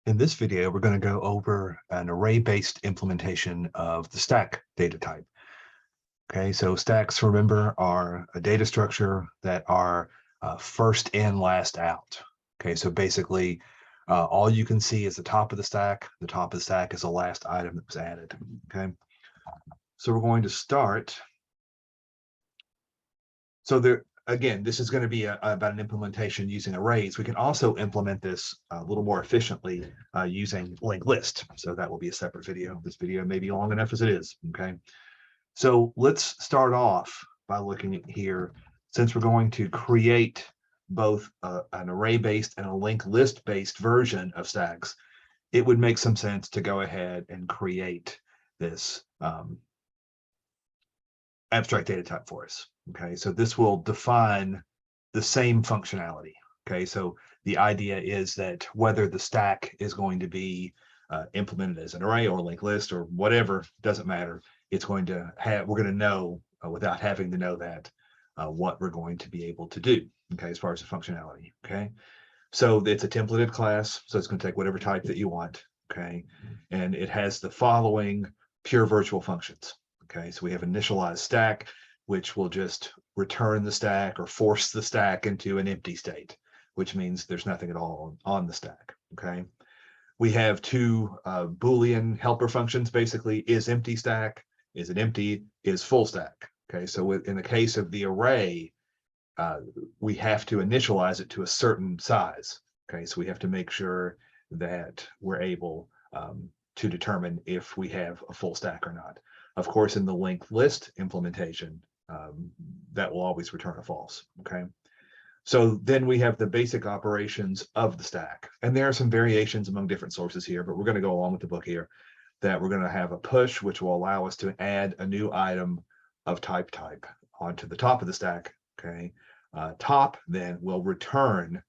In this video, we're going to go over an array-based implementation of the stack data type. Okay, so stacks, remember, are a data structure that are first in, last out. Okay, so basically, all you can see is the top of the stack. The top of the stack is the last item that was added. Okay, so we're going to start. So there, again, this is going to be about an implementation using arrays. We can also implement this a little more efficiently using linked list. So that will be a separate video. This video may be long enough as it is. Okay. So let's start off by looking at here. Since we're going to create both an array-based and a linked list-based version of stacks, it would make some sense to go ahead and create this abstract data type for us. Okay, so this will define the same functionality. Okay, so the idea is that whether the stack is going to be implemented as an array or linked list or whatever, doesn't matter. It's going to have, we're going to know without having to know that what we're going to be able to do. Okay, as far as the functionality. Okay, so it's a templated class, so it's going to take whatever type that you want. Okay, and it has the following pure virtual functions. Okay, so we have initialize stack, which will just return the stack or force the stack into an empty state, which means there's nothing at all on the stack. Okay, we have two Boolean helper functions, basically, is empty stack, is it empty, is full stack. Okay, so in the case of the array, we have to initialize it to a certain size. Okay, so we have to make sure that we're able to determine if we have a full stack or not. Of course, in the linked list implementation, that will always return a false. Okay, so then we have the basic operations of the stack, and there are some variations among different sources here, but we're going to go along with the book here. That we're going to have a push, which will allow us to add a new item of type onto the top of the stack. Okay, top then will return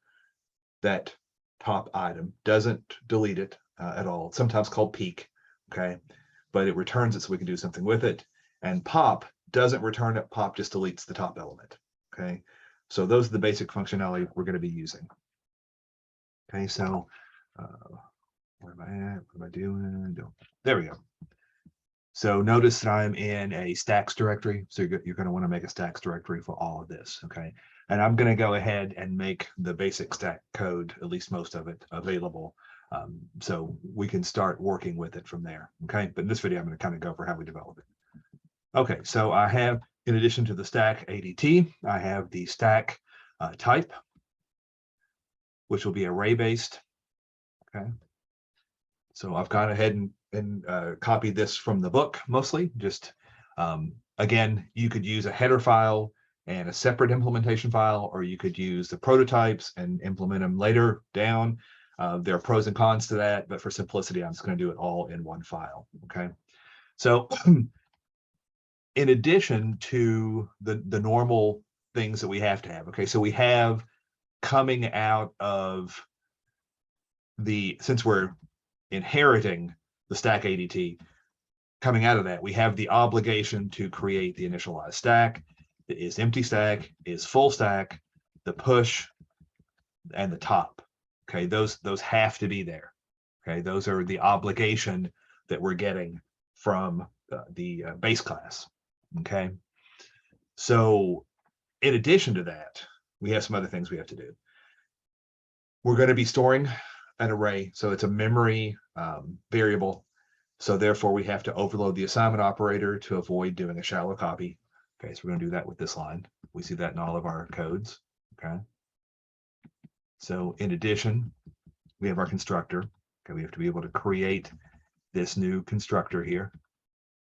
that top item, doesn't delete it at all. It's sometimes called peek. Okay, but it returns it so we can do something with it. And pop doesn't return it. Pop just deletes the top element. Okay, so those are the basic functionality we're going to be using. Okay, so where am I at? What am I doing? There we go. So notice that I'm in a stacks directory. So you're going to want to make a stacks directory for all of this. Okay, and I'm going to go ahead and make the basic stack code, at least most of it, available. So we can start working with it from there. Okay, but in this video, I'm going to kind of go over how we develop it. Okay, so I have, in addition to the stack ADT, I have the stack type, which will be array-based. Okay, so I've gone ahead and copied this from the book mostly. Just again, you could use a header file and a separate implementation file, or you could use the prototypes and implement them later down. There are pros and cons to that, but for simplicity, I'm just going to do it all in one file. Okay, so in addition to the normal things that we have to have, okay, so we have coming out of the, since we're inheriting the stack ADT, coming out of that, we have the obligation to create the initialized stack, that is empty stack, is full stack, the push, and the top. Okay, those have to be there. Okay, those are the obligation that we're getting from the base class. Okay, so in addition to that, we have some other things we have to do. We're going to be storing an array, so it's a memory variable. So therefore, we have to overload the assignment operator to avoid doing a shallow copy. Okay, so we're going to do that with this line. We see that in all of our codes. Okay. So in addition, we have our constructor. Okay, we have to be able to create this new constructor here.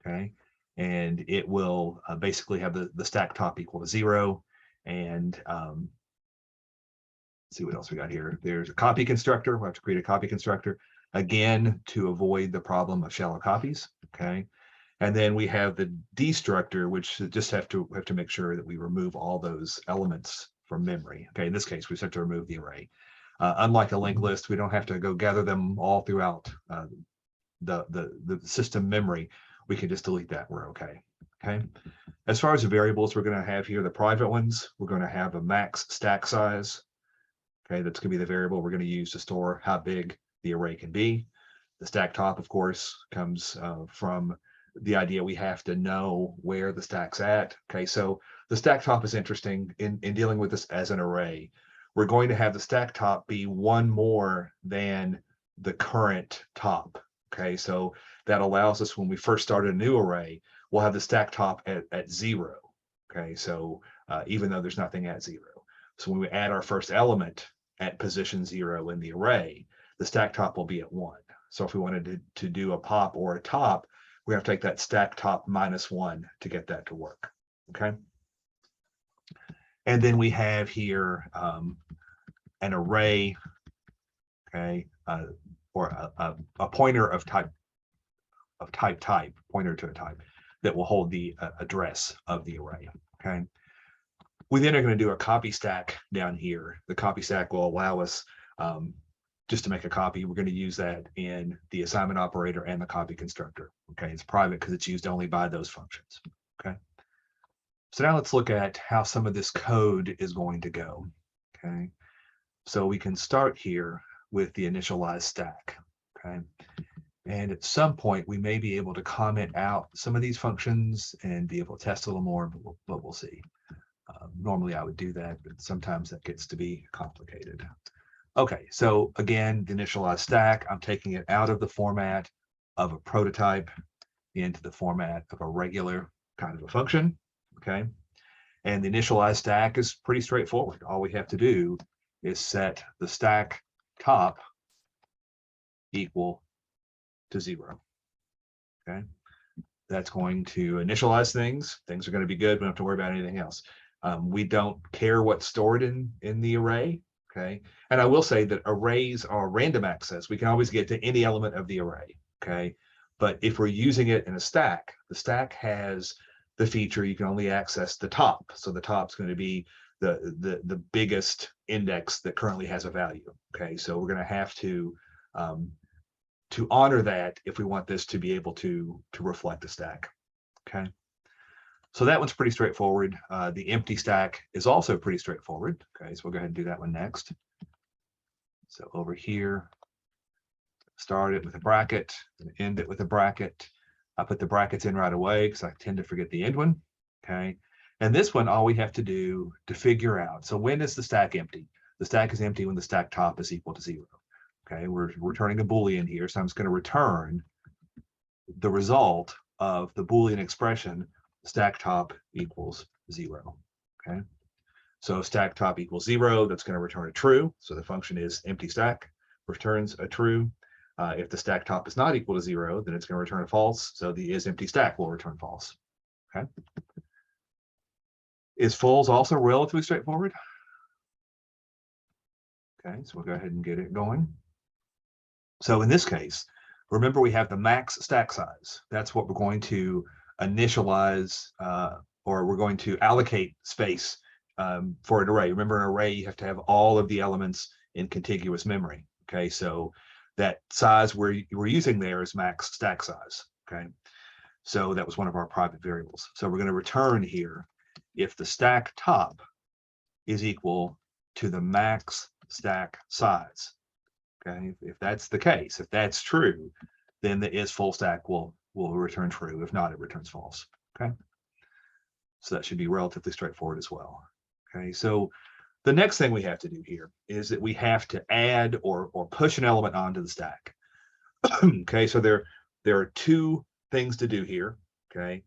Okay, and it will basically have the stack top equal to 0. And let's see what else we got here. There's a copy constructor. We'll have to create a copy constructor, again, to avoid the problem of shallow copies. Okay, and then we have the destructor, which just have to make sure that we remove all those elements from memory. Okay, in this case, we just have to remove the array. Unlike a linked list, we don't have to go gather them all throughout the system memory. We can just delete that. We're okay. Okay. As far as the variables we're going to have here, the private ones, we're going to have a max stack size. Okay, that's going to be the variable we're going to use to store how big the array can be. The stack top, of course, comes from the idea we have to know where the stack's at. Okay, so the stack top is interesting in dealing with this as an array. We're going to have the stack top be one more than the current top. Okay, so that allows us, when we first start a new array, we'll have the stack top at 0. Okay, so even though there's nothing at 0. So when we add our first element at position 0 in the array, the stack top will be at 1. So if we wanted to do a pop or a top, we have to take that stack top -1 to get that to work. Okay. And then we have here an array, okay, or a pointer of type pointer to a type that will hold the address of the array. Okay. We then are going to do a copy stack down here. The copy stack will allow us just to make a copy. We're going to use that in the assignment operator and the copy constructor. Okay, it's private because it's used only by those functions. Okay, so now let's look at how some of this code is going to go. Okay, so we can start here with the initialized stack. Okay, and at some point we may be able to comment out some of these functions and be able to test a little more, but we'll see. Normally I would do that, but sometimes that gets to be complicated. Okay, so again, the initialized stack, I'm taking it out of the format of a prototype into the format of a regular kind of a function, okay? And the initialized stack is pretty straightforward. All we have to do is set the stack top equal to 0, okay? That's going to initialize things. Things are going to be good. We don't have to worry about anything else. We don't care what's stored in the array. Okay, and I will say that arrays are random access. We can always get to any element of the array. Okay, but if we're using it in a stack, the stack has the feature you can only access the top. So the top's going to be the biggest index that currently has a value. Okay, so we're going to have to honor that if we want this to be able to reflect a stack. Okay. So that one's pretty straightforward. The empty stack is also pretty straightforward. Okay, so we'll go ahead and do that one next. So over here, start it with a bracket, and end it with a bracket. I put the brackets in right away because I tend to forget the end one. Okay, and this one, all we have to do to figure out. So when is the stack empty? The stack is empty when the stack top is equal to 0. Okay, we're returning a Boolean here, so I'm just going to return the result of the Boolean expression stack top equals 0. Okay, so stack top equals 0, that's going to return a true. So the function is empty stack, returns a true. If the stack top is not equal to 0, then it's going to return a false. So the is empty stack will return false. Okay, is false also relatively straightforward? Okay, so we'll go ahead and get it going. So in this case, remember we have the max stack size. That's what we're going to initialize, or we're going to allocate space for an array. Remember, an array, you have to have all of the elements in contiguous memory. Okay, so that size we're using there is max stack size. Okay, so that was one of our private variables. So we're going to return here if the stack top is equal to the max stack size. Okay, if that's the case, if that's true, then the is full stack will return true. If not, it returns false. Okay, so that should be relatively straightforward as well. Okay, so the next thing we have to do here is that we have to add or push an element onto the stack. Okay, so there are two things to do here. Okay,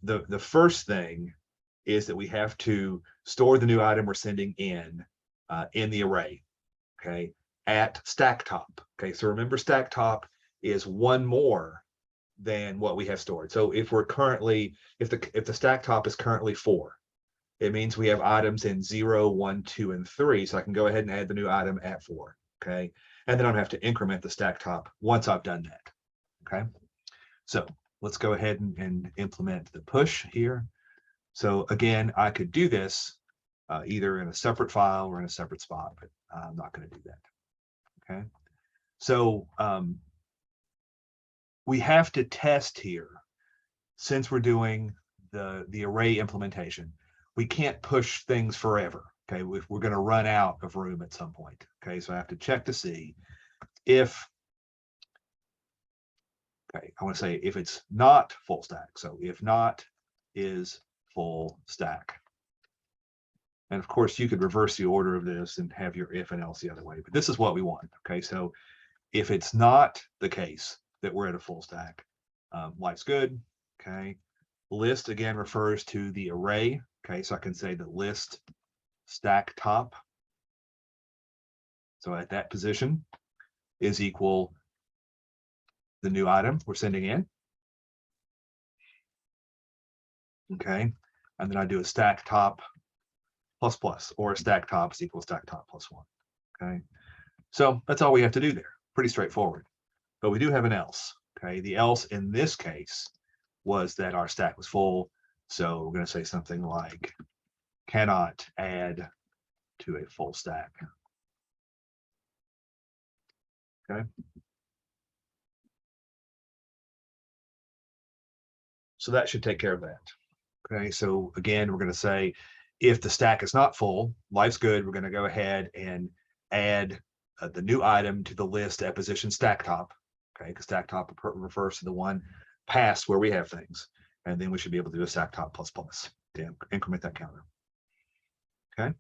the first thing is that we have to store the new item we're sending in the array. Okay, at stack top. Okay, so remember, stack top is one more than what we have stored. So if we're currently, if the stack top is currently 4, it means we have items in 0, 1, 2, and 3. So I can go ahead and add the new item at 4. Okay, and then I don't have to increment the stack top once I've done that. Okay, so let's go ahead and implement the push here. So again, I could do this either in a separate file or in a separate spot, but I'm not going to do that. Okay, so we have to test here, since we're doing the array implementation. We can't push things forever. Okay, if we're going to run out of room at some point. Okay, so I have to check to see if, okay, I want to say if it's not full stack. So if not is full stack. And of course, you could reverse the order of this and have your if and else the other way, but this is what we want. Okay, so if it's not the case that we're at a full stack, life's good. Okay, list again refers to the array. Okay, so I can say the list stack top. So at that position is equal the new item we're sending in. Okay, and then I do a stack top plus plus, or a stack top is equal stack top plus one. Okay, so that's all we have to do there. Pretty straightforward. But we do have an else. Okay, the else in this case was that our stack was full. So we're going to say something like cannot add to a full stack. Okay. So that should take care of that. Okay, so again, we're going to say if the stack is not full, life's good, we're going to go ahead and add the new item to the list at position stack top. Okay, because stack top refers to the one past where we have things. And then we should be able to do a stack top plus plus to increment that counter. Okay,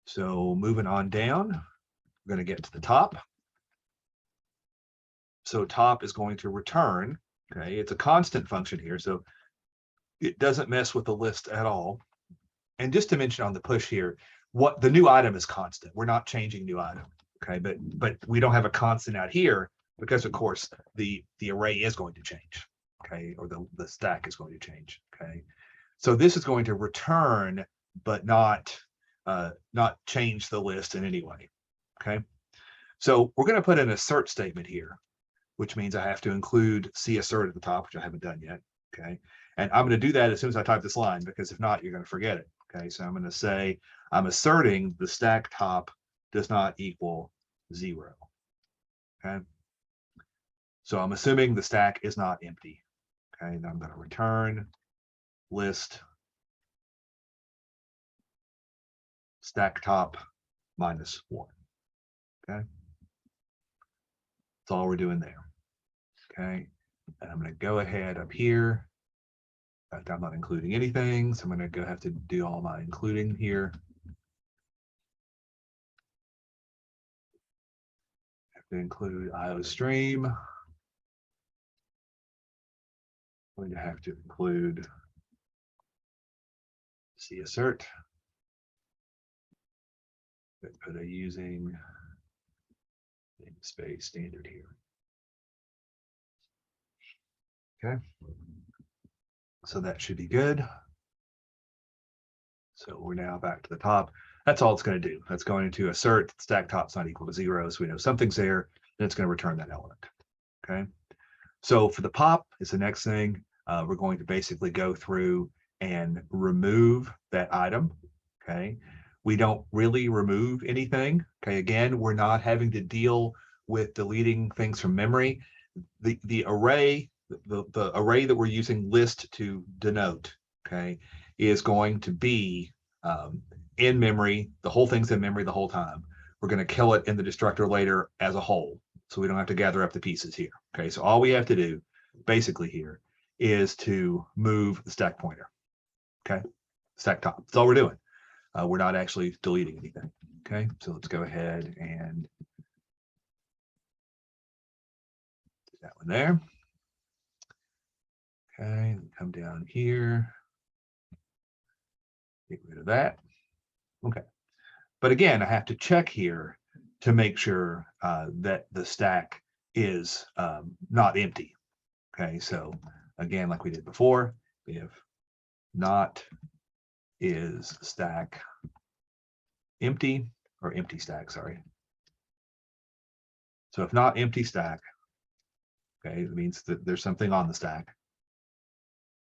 so moving on down, we're going to get to the top. So top is going to return. Okay, it's a constant function here, so it doesn't mess with the list at all. And just to mention on the push here, what the new item is constant. We're not changing new item. Okay, but we don't have a constant out here because of course the array is going to change. Okay, or the stack is going to change. Okay, so this is going to return, but not change the list in any way. Okay, so we're going to put an assert statement here, which means I have to include CAssert at the top, which I haven't done yet. Okay, and I'm going to do that as soon as I type this line, because if not, you're going to forget it. Okay, so I'm going to say I'm asserting the stack top does not equal 0. Okay, so I'm assuming the stack is not empty. Okay, and I'm going to return list stack top minus 1. Okay, that's all we're doing there. Okay, and I'm going to go ahead up here. I'm not including anything, so I'm going to have to do all my including here. Have to include IOStream. I'm going to have to include CAssert. But I'm using namespace standard here. Okay, so that should be good. So we're now back to the top. That's all it's going to do. That's going to assert stack top's not equal to 0. So we know something's there, and it's going to return that element. Okay. So for the pop is the next thing. We're going to basically go through and remove that item. Okay. We don't really remove anything. Okay. Again, we're not having to deal with deleting things from memory. The array, the array that we're using list to denote, okay, is going to be in memory. The whole thing's in memory the whole time. We're going to kill it in the destructor later as a whole, so we don't have to gather up the pieces here. Okay, so all we have to do basically here is to move the stack pointer. Okay, stack top. That's all we're doing. We're not actually deleting anything. Okay, so let's go ahead and do that one there. Okay, come down here. Get rid of that. Okay, but again, I have to check here to make sure that the stack is not empty. Okay, so again, like we did before, if not is stack empty, or empty stack, sorry. So if not empty stack, okay, it means that there's something on the stack.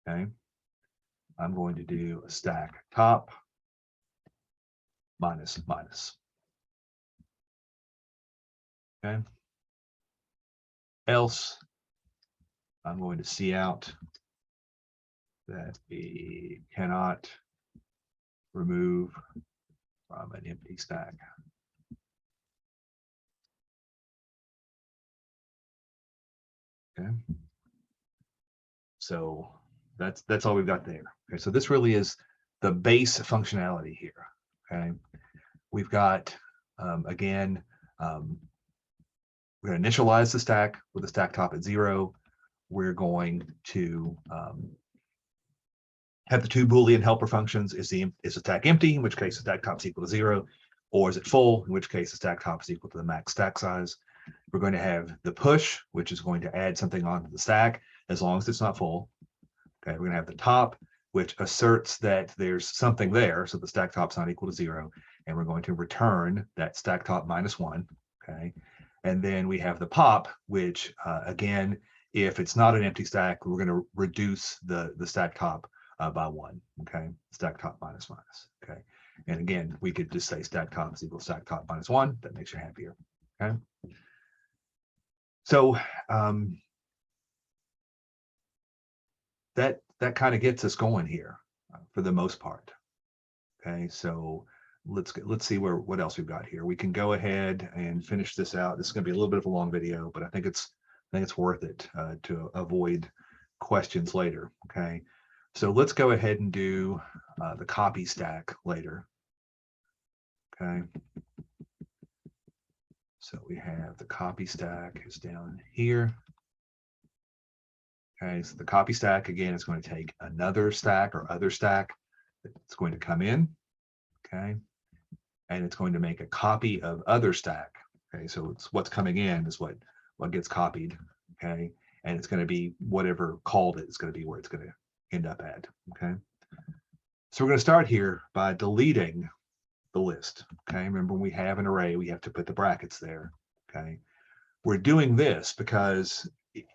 Okay, I'm going to do a stack top minus minus. Okay, else I'm going to see out that we cannot remove from an empty stack. Okay. So that's all we've got there. Okay, so this really is the base functionality here. Okay, we've got again, we're going to initialize the stack with the stack top at 0. We're going to have the two Boolean helper functions. Is the stack empty, in which case the stack top is equal to 0, or is it full, in which case the stack top is equal to the max stack size. We're going to have the push, which is going to add something onto the stack as long as it's not full. Okay, we're going to have the top, which asserts that there's something there, so the stack top's not equal to 0, and we're going to return that stack top minus 1. Okay, and then we have the pop, which again, if it's not an empty stack, we're going to reduce the stack top by 1. Okay, stack top minus minus. Okay, and again, we could just say stack top is equal to stack top minus 1. That makes you happier. Okay, so that kind of gets us going here for the most part. Okay, so let's see what else we've got here. We can go ahead and finish this out. This is going to be a little bit of a long video, but I think it's worth it to avoid questions later. Okay, so let's go ahead and do the copy stack later. Okay, so we have the copy stack is down here. Okay, so the copy stack, again, is going to take another stack or other stack. It's going to come in, okay, and it's going to make a copy of other stack. Okay, so it's what's coming in is what gets copied, okay, and it's going to be whatever called it's going to be where it's going to end up at. Okay, so we're going to start here by deleting the list. Okay, remember when we have an array, we have to put the brackets there. Okay, we're doing this because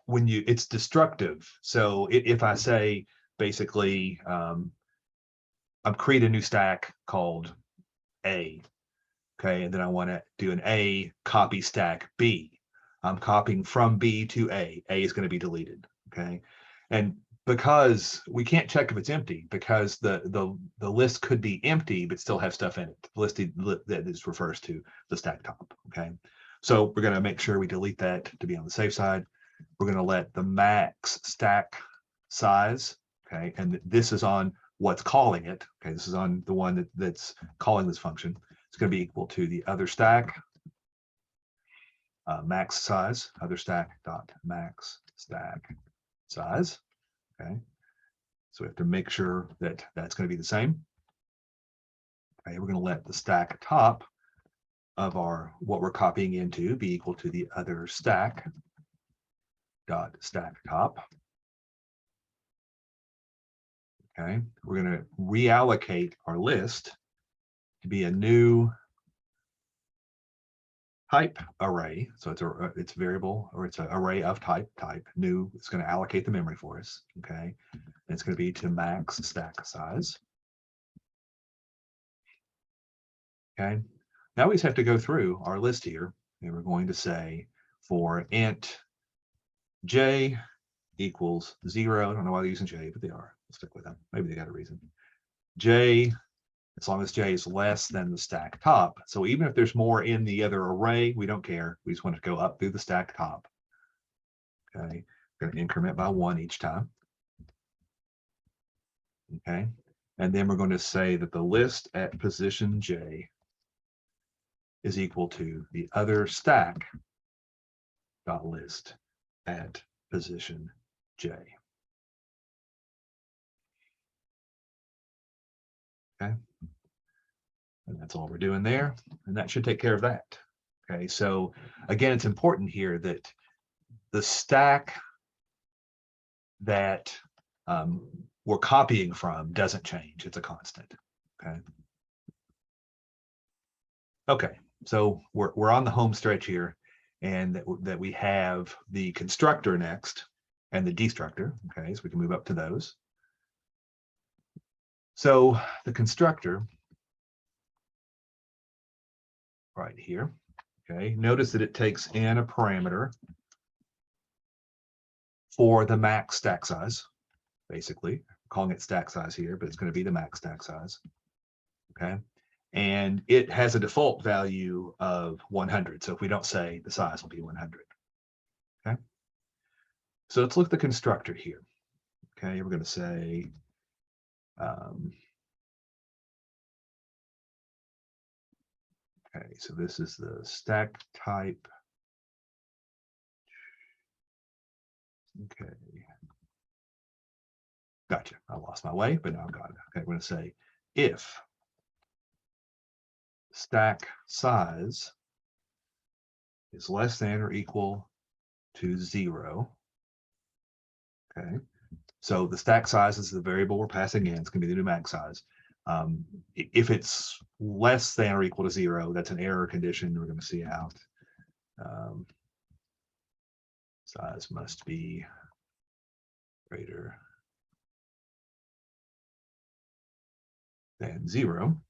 when it's destructive. So if I say basically I'm create a new stack called A, okay, and then I want to do an A copy stack B. I'm copying from B to A. A is going to be deleted. Okay, and because we can't check if it's empty, because the list could be empty but still have stuff in it. The list that this refers to the stack top. Okay, so we're going to make sure we delete that to be on the safe side. We're going to let the max stack size, okay, and this is on what's calling it. Okay, this is on the one that's calling this function. It's going to be equal to the other stack max size, other stack dot max stack size. Okay, so we have to make sure that that's going to be the same. Okay, we're going to let the stack top of what we're copying into be equal to the other stack dot stack top. Okay, we're going to reallocate our list to be a new type array. So it's variable, or it's an array of type new. It's going to allocate the memory for us. Okay, and it's going to be to max stack size. Okay, now we just have to go through our list here, and we're going to say for int j equals 0. I don't know why they're using j, but they are. We'll stick with them. Maybe they got a reason. J, as long as j is less than the stack top. So even if there's more in the other array, we don't care. We just want to go up through the stack top. Okay, we're going to increment by 1 each time. Okay, and then we're going to say that the list at position j is equal to the other stack dot list at position j. Okay, and that's all we're doing there, and that should take care of that. Okay, so again, it's important here that the stack that we're copying from doesn't change. It's a constant. Okay. Okay, so we're on the home stretch here, and that we have the constructor next and the destructor. Okay, so we can move up to those. So the constructor right here. Okay, notice that it takes in a parameter for the max stack size. Basically, I'm calling it stack size here, but it's going to be the max stack size. Okay, and it has a default value of 100. So if we don't say, the size will be 100. Okay, So let's look at the constructor here. Okay, we're going to say okay, so this is the stack type. Okay. Gotcha. I lost my way, but now I've got it. Okay, we're going to say if stack size is less than or equal to 0. Okay, so the stack size is the variable we're passing in. It's going to be the new max size. If it's less than or equal to 0, that's an error condition we're going to see out. Size must be greater than 0.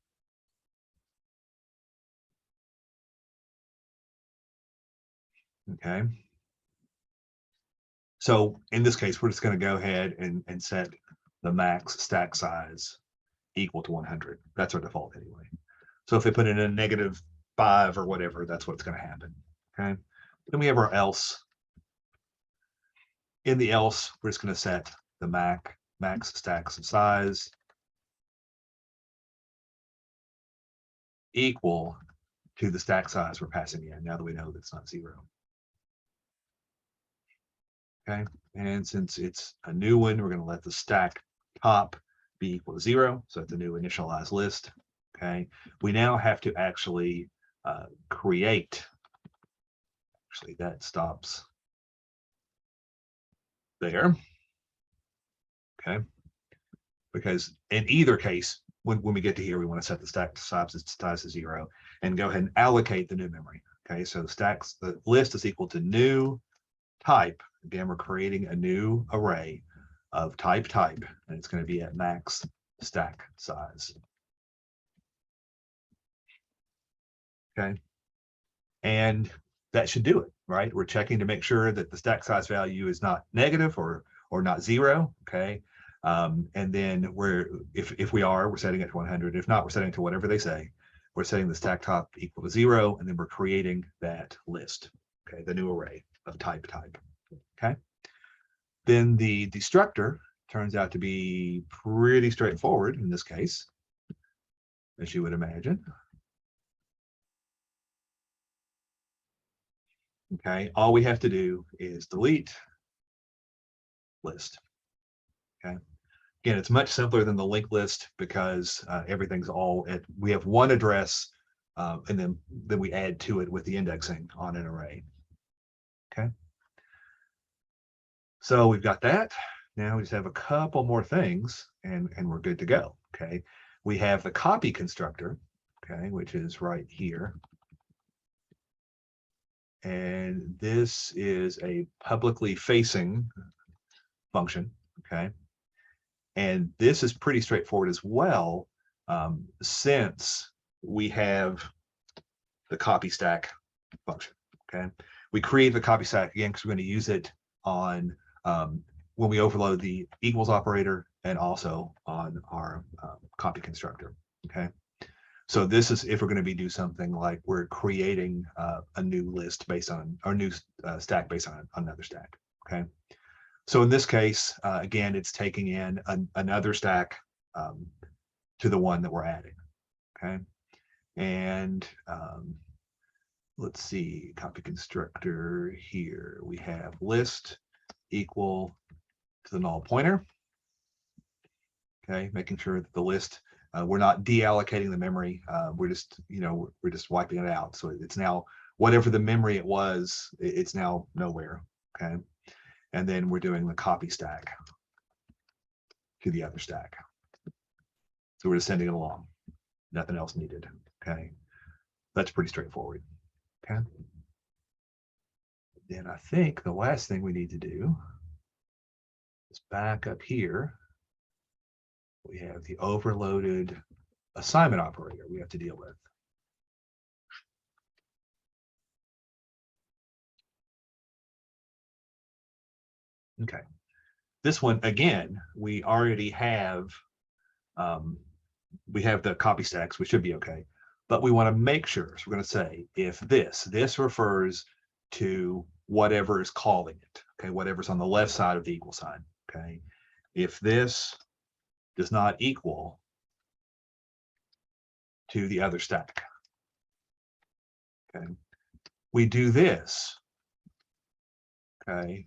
Okay. So in this case, we're just going to go ahead and set the max stack size equal to 100. That's our default anyway. So if they put in a -5 or whatever, that's what's going to happen. Okay. Then we have our else. In the else, we're just going to set the max stack size equal to the stack size we're passing in, now that we know that's not 0. Okay, and since it's a new one, we're going to let the stack top be equal to 0. So it's a new initialized list. Okay, we now have to actually create. Actually, that stops there. Okay, because in either case, when we get to here, we want to set the stack size to 0 and go ahead and allocate the new memory. Okay, so the list is equal to new type. Again, we're creating a new array of type, and it's going to be at max stack size. Okay, and that should do it, right? We're checking to make sure that the stack size value is not negative or not 0. Okay, and then if we are, we're setting it to 100. If not, we're setting it to whatever they say. We're setting the stack top equal to 0, and then we're creating that list. Okay, the new array of type. Okay. Then the destructor turns out to be pretty straightforward in this case, as you would imagine. Okay, all we have to do is delete list. Okay, again, it's much simpler than the linked list because everything's all at, we have one address and then we add to it with the indexing on an array. Okay, so we've got that. Now we just have a couple more things and we're good to go. Okay, we have the copy constructor, okay, which is right here. And this is a publicly facing function, okay? And this is pretty straightforward as well, since we have the copy stack function, okay? We create the copy stack again because we're going to use it on when we overload the equals operator and also on our copy constructor, okay? So this is if we're going to do something like we're creating a new list based on our new stack based on another stack. Okay. So in this case, again, it's taking in another stack to the one that we're adding. Okay. And let's see, copy constructor here. We have list equal to the null pointer. Okay, making sure that the list we're not deallocating the memory. We're just, we're just wiping it out. So it's now whatever the memory it was, it's now nowhere. Okay. And then we're doing the copy stack to the other stack. So we're just sending it along. Nothing else needed. Okay. That's pretty straightforward. Okay. Then I think the last thing we need to do is back up here. We have the overloaded assignment operator we have to deal with. Okay, this one again, we already have the copy stacks, we should be okay, but we want to make sure. So we're going to say if this refers to whatever is calling it. okay, whatever's on the left side of the equal sign, okay? If this does not equal to the other stack, okay, we do this, okay?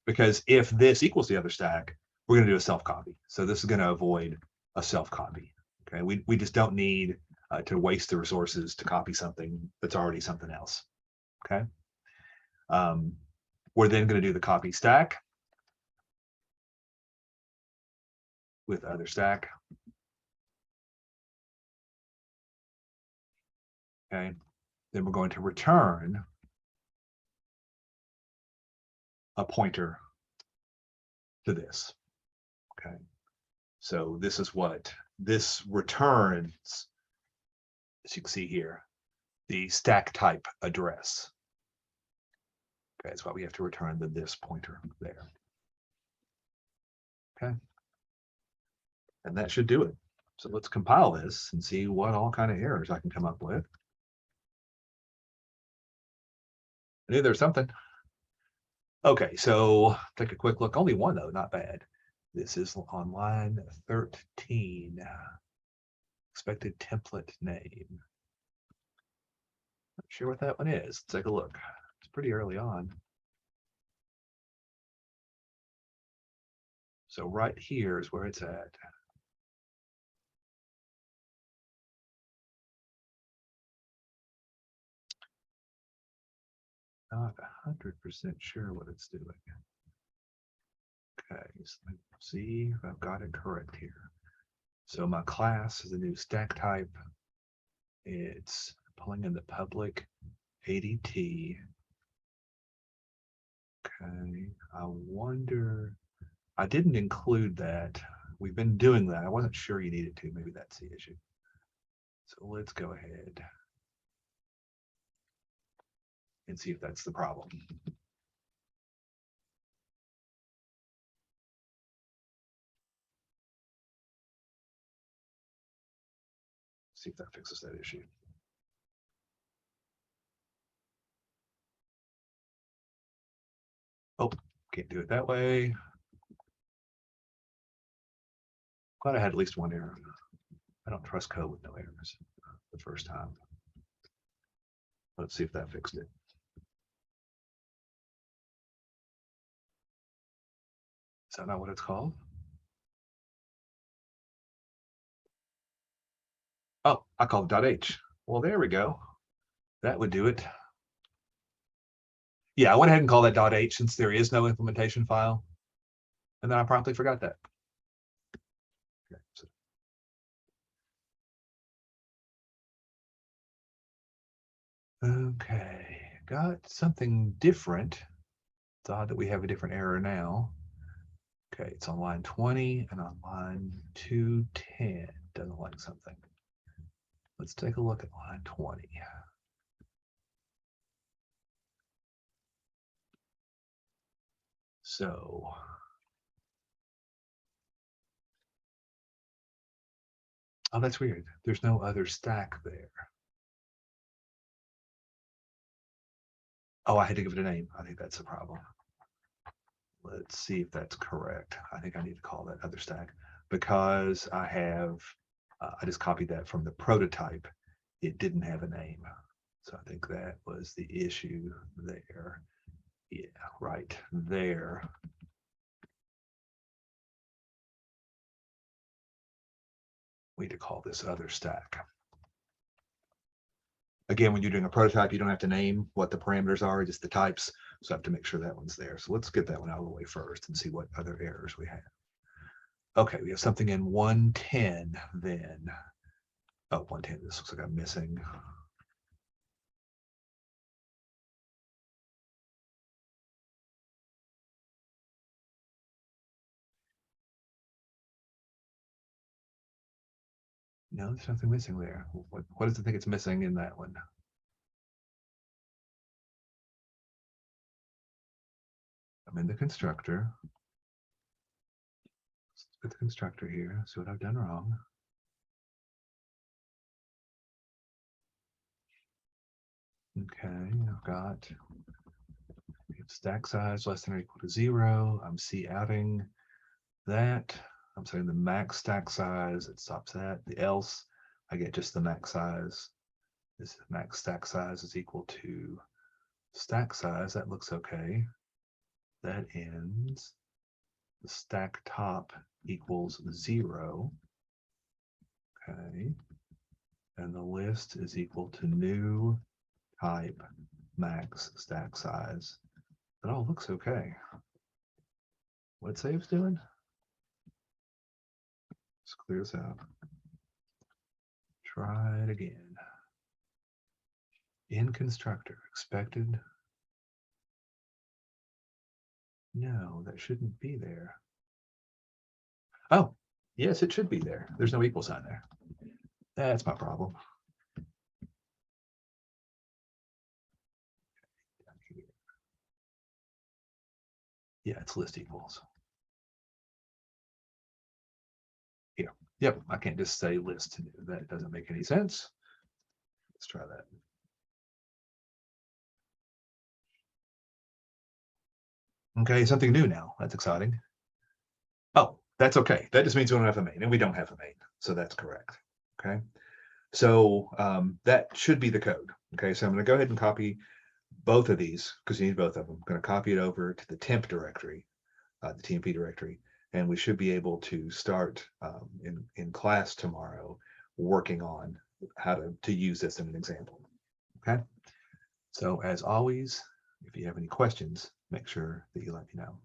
Because if this equals the other stack, we're going to do a self copy. So this is going to avoid a self copy. Okay, we just don't need to waste the resources to copy something that's already something else. Okay, we're then going to do the copy stack with other stack. Okay, then we're going to return a pointer to this. Okay, so this is what this returns, as you can see here, the stack type address. Okay, that's why we have to return this pointer there. Okay, and that should do it. So let's compile this and see what all kind of errors I can come up with. I knew there's something. Okay, so take a quick look. Only one though, not bad. This is on line 13. Expected template name. Not sure what that one is. Let's take a look. It's pretty early on. So right here is where it's at. Not 100% sure what it's doing. Okay, so let's see if I've got it correct here. So my class is a new stack type. It's pulling in the public ADT. Okay, I wonder, I didn't include that. We've been doing that. I wasn't sure you needed to. Maybe that's the issue. So let's go ahead and see if that's the problem. See if that fixes that issue. Oh, can't do it that way. Glad I had at least one error. I don't trust code with no errors the first time. Let's see if that fixed it. Is that not what it's called? Oh, I called it .h. Well, there we go. That would do it. Yeah, I went ahead and called that .h since there is no implementation file. And then I promptly forgot that. Okay, so. Okay, got something different. It's odd that we have a different error now. Okay, it's on line 20 and on line 210. Doesn't like something. Let's take a look at line 20. So oh, that's weird. There's no other stack there. Oh, I had to give it a name. I think that's the problem. Let's see if that's correct. I think I need to call that other stack because I have, I just copied that from the prototype. It didn't have a name. So I think that was the issue there. Yeah, right there. We need to call this other stack. Again, when you're doing a prototype, you don't have to name what the parameters are, just the types. So I have to make sure that one's there. So let's get that one out of the way first and see what other errors we have. Okay, we have something in 110 then. Oh, 110, this looks like I'm missing. No, there's nothing missing there. What does it think it's missing in that one? I'm in the constructor. Let's put the constructor here, see what I've done wrong. Okay, I've got stack size less than or equal to 0. I'm outing that. I'm setting the max stack size. It stops that. The else, I get just the max size. This max stack size is equal to stack size. That looks okay. That ends. The stack top equals 0. Okay. And the list is equal to new type max stack size. That all looks okay. What save's doing? Let's clear this out. Try it again. In constructor, expected. No, that shouldn't be there. Oh, yes, it should be there. There's no equal sign there. That's my problem. Yeah, it's list equals. Here. Yep, I can't just say list. That doesn't make any sense. Let's try that. Okay, something new now. That's exciting. Oh, that's okay. That just means we don't have a main, and we don't have a main. So that's correct. Okay. So that should be the code. Okay, so I'm going to go ahead and copy both of these because you need both of them. I'm going to copy it over to the temp directory, the TMP directory, and we should be able to start in class tomorrow working on how to use this in an example. Okay, so as always, if you have any questions, make sure that you let me know.